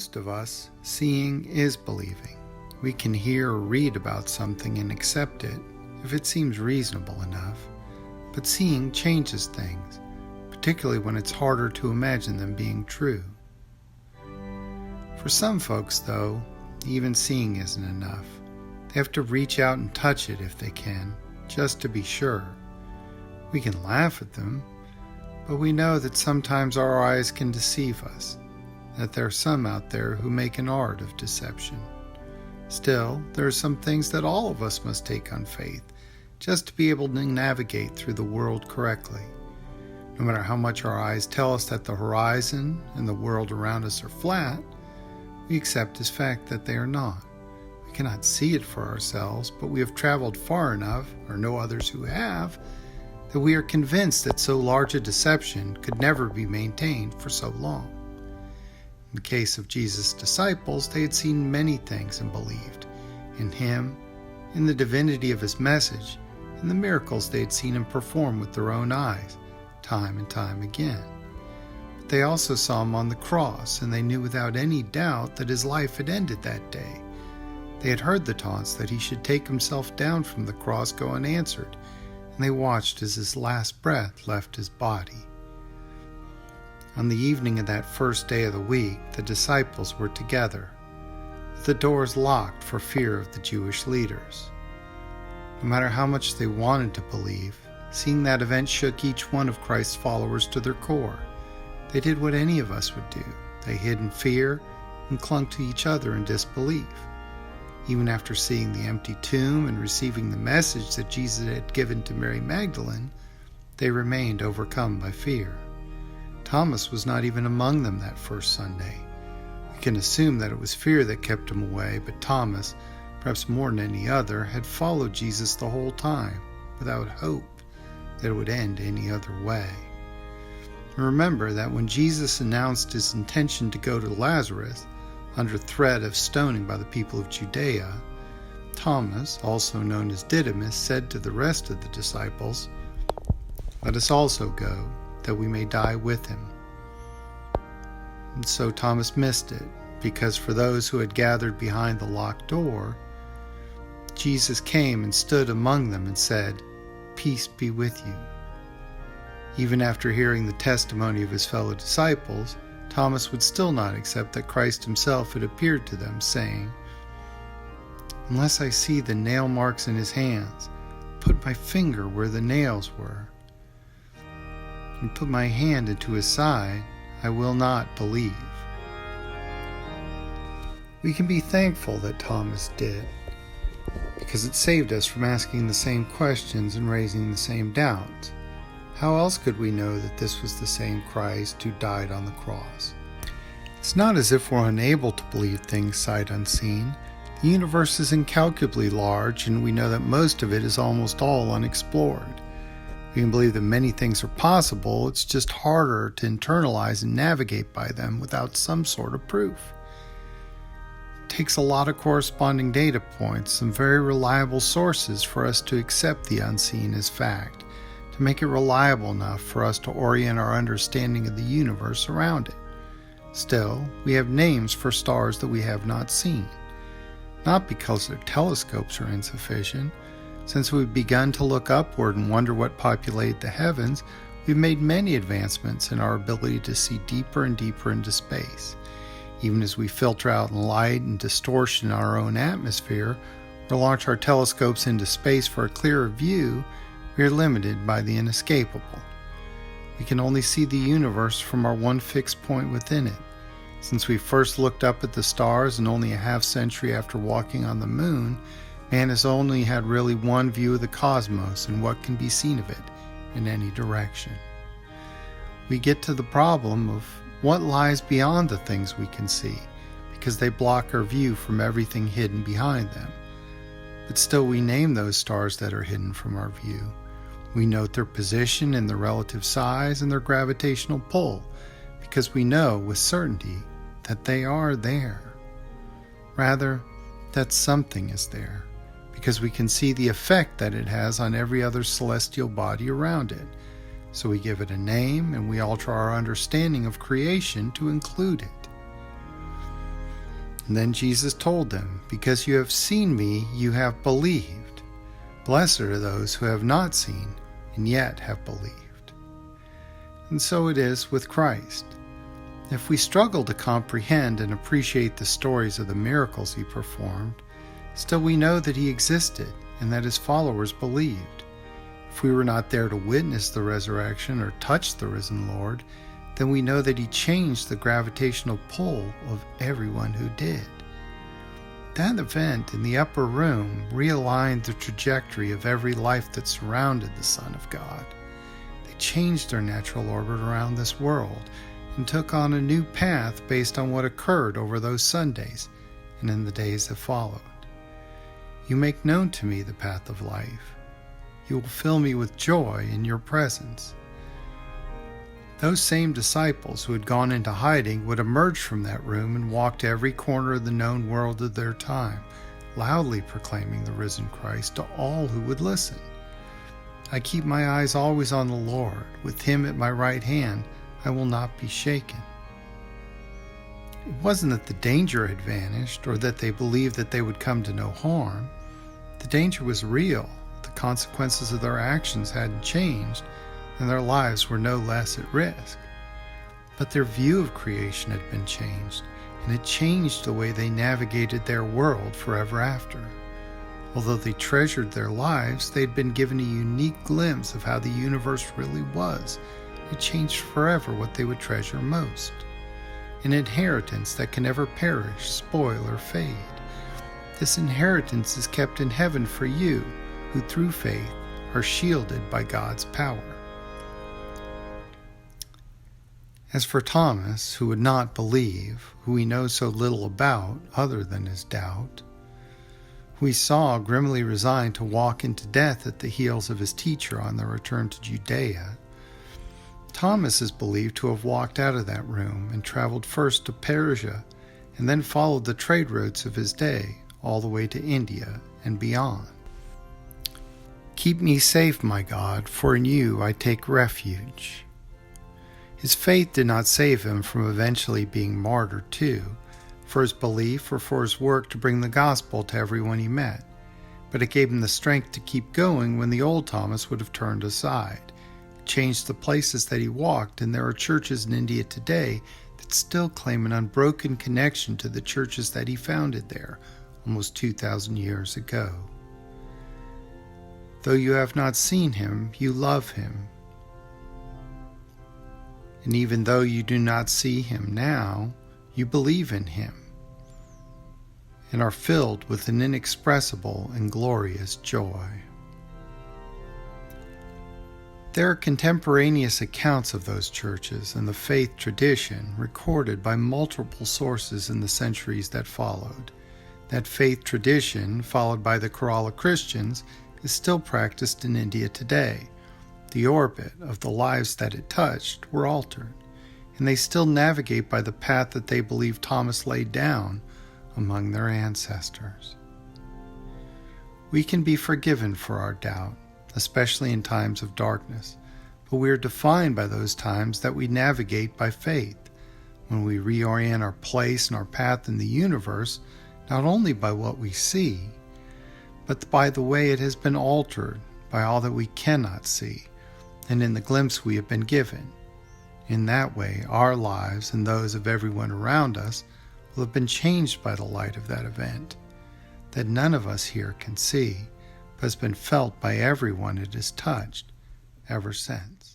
most of us, seeing is believing. We can hear or read about something and accept it if it seems reasonable enough, but seeing changes things, particularly when it's harder to imagine them being true. For some folks, though, even seeing isn't enough. They have to reach out and touch it if they can, just to be sure. We can laugh at them, but we know that sometimes our eyes can deceive us, that there are some out there who make an art of deception. Still, there are some things that all of us must take on faith, just to be able to navigate through the world correctly. No matter how much our eyes tell us that the horizon and the world around us are flat, we accept as fact that they are not. We cannot see it for ourselves, but we have traveled far enough, or know others who have, that we are convinced that so large a deception could never be maintained for so long. In the case of Jesus' disciples, they had seen many things and believed in him, in the divinity of his message, and the miracles they had seen him perform with their own eyes, time and time again. But they also saw him on the cross, and they knew without any doubt that his life had ended that day. They had heard the taunts that he should take himself down from the cross go unanswered, and they watched as his last breath left his body. On the evening of that first day of the week, the disciples were together, with the doors locked for fear of the Jewish leaders. No matter how much they wanted to believe, seeing that event shook each one of Christ's followers to their core. They did what any of us would do. They hid in fear and clung to each other in disbelief. Even after seeing the empty tomb and receiving the message that Jesus had given to Mary Magdalene, they remained overcome by fear. Thomas was not even among them that first Sunday. We can assume that it was fear that kept him away, but Thomas, perhaps more than any other, had followed Jesus the whole time, without hope that it would end any other way. Remember that when Jesus announced his intention to go to Lazarus, under threat of stoning by the people of Judea, Thomas, also known as Didymus, said to the rest of the disciples, "Let us also go, that we may die with him." And so Thomas missed it, because for those who had gathered behind the locked door, Jesus came and stood among them and said, "Peace be with you." Even after hearing the testimony of his fellow disciples, Thomas would still not accept that Christ himself had appeared to them, saying, "Unless I see the nail marks in his hands, put my finger where the nails were, and put my hand into his side, I will not believe." We can be thankful that Thomas did, because it saved us from asking the same questions and raising the same doubts. How else could we know that this was the same Christ who died on the cross? It's not as if we're unable to believe things sight unseen. The universe is incalculably large, and we know that most of it is almost all unexplored. We can believe that many things are possible, it's just harder to internalize and navigate by them without some sort of proof. It takes a lot of corresponding data points, some very reliable sources for us to accept the unseen as fact, to make it reliable enough for us to orient our understanding of the universe around it. Still, we have names for stars that we have not seen, not because their telescopes are insufficient. Since we've begun to look upward and wonder what populate the heavens, we've made many advancements in our ability to see deeper and deeper into space. Even as we filter out light and distortion in our own atmosphere, or launch our telescopes into space for a clearer view, we are limited by the inescapable. We can only see the universe from our one fixed point within it. Since we first looked up at the stars and only a half century after walking on the moon, man has only had really one view of the cosmos and what can be seen of it in any direction. We get to the problem of what lies beyond the things we can see, because they block our view from everything hidden behind them. But still we name those stars that are hidden from our view. We note their position and their relative size and their gravitational pull, because we know with certainty that they are there. Rather, that something is there, because we can see the effect that it has on every other celestial body around it. So we give it a name and we alter our understanding of creation to include it. And then Jesus told them, "Because you have seen me, you have believed. Blessed are those who have not seen and yet have believed." And so it is with Christ. If we struggle to comprehend and appreciate the stories of the miracles he performed, still we know that he existed and that his followers believed. If we were not there to witness the resurrection or touch the risen Lord, then we know that he changed the gravitational pull of everyone who did. That event in the upper room realigned the trajectory of every life that surrounded the Son of God. They changed their natural orbit around this world and took on a new path based on what occurred over those Sundays and in the days that followed. You make known to me the path of life. You will fill me with joy in your presence. Those same disciples who had gone into hiding would emerge from that room and walk to every corner of the known world of their time, loudly proclaiming the risen Christ to all who would listen. I keep my eyes always on the Lord. With him at my right hand, I will not be shaken. It wasn't that the danger had vanished or that they believed that they would come to no harm. The danger was real. The consequences of their actions hadn't changed, and their lives were no less at risk. But their view of creation had been changed, and it changed the way they navigated their world forever after. Although they treasured their lives, they'd been given a unique glimpse of how the universe really was. It changed forever what they would treasure most. An inheritance that can never perish, spoil, or fade. This inheritance is kept in heaven for you, who through faith are shielded by God's power. As for Thomas, who would not believe, who we know so little about other than his doubt, who we saw grimly resigned to walk into death at the heels of his teacher on their return to Judea, Thomas is believed to have walked out of that room and traveled first to Persia and then followed the trade routes of his day all the way to India and beyond. Keep me safe, my God, for in you I take refuge. His faith did not save him from eventually being martyred too, for his belief or for his work to bring the gospel to everyone he met, but it gave him the strength to keep going when the old Thomas would have turned aside. It changed the places that he walked, and there are churches in India today that still claim an unbroken connection to the churches that he founded there almost 2,000 years ago. Though you have not seen him, you love him. And even though you do not see him now, you believe in him and are filled with an inexpressible and glorious joy. There are contemporaneous accounts of those churches and the faith tradition recorded by multiple sources in the centuries that followed. That faith tradition, followed by the Kerala Christians, is still practiced in India today. The orbit of the lives that it touched were altered, and they still navigate by the path that they believe Thomas laid down among their ancestors. We can be forgiven for our doubt, especially in times of darkness, but we are defined by those times that we navigate by faith, when we reorient our place and our path in the universe, not only by what we see, but by the way it has been altered by all that we cannot see, and in the glimpse we have been given. In that way, our lives and those of everyone around us will have been changed by the light of that event, that none of us here can see, but has been felt by everyone it has touched ever since.